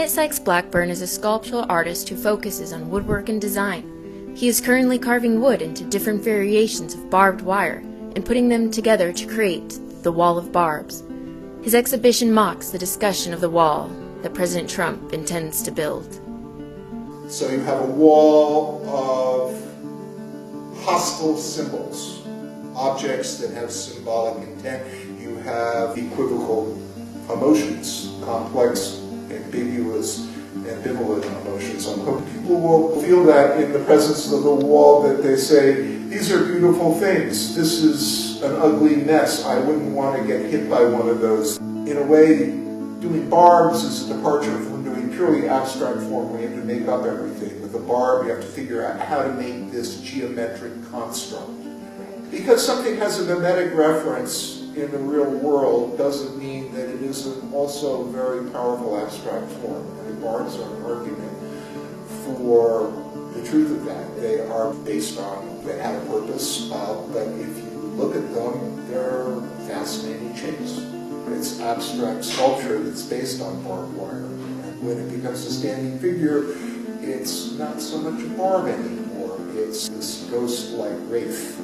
Bennett Sykes Blackburn is a sculptural artist who focuses on woodwork and design. He is currently carving wood into different variations of barbed wire and putting them together to create the Wall of Barbs. His exhibition mocks the discussion of the wall that President Trump intends to build. So you have a wall of hostile symbols, objects that have symbolic intent. You have equivocal emotions, complex, ambiguous, ambivalent emotions. I'm hoping people will feel that in the presence of the wall, that they say, these are beautiful things. This is an ugly mess. I wouldn't want to get hit by one of those. In a way, doing barbs is a departure from doing purely abstract form where you have to make up everything. With a barb, you have to figure out how to make this geometric construct. Because something has a mimetic reference in the real world doesn't mean that it isn't also a very powerful abstract form. And the barbs are an argument for the truth of that. They are based on, they have a purpose, but if you look at them, they're fascinating shapes. It's abstract sculpture that's based on barbed wire. And when it becomes a standing figure, it's not so much a barb anymore. It's this ghost-like wraith.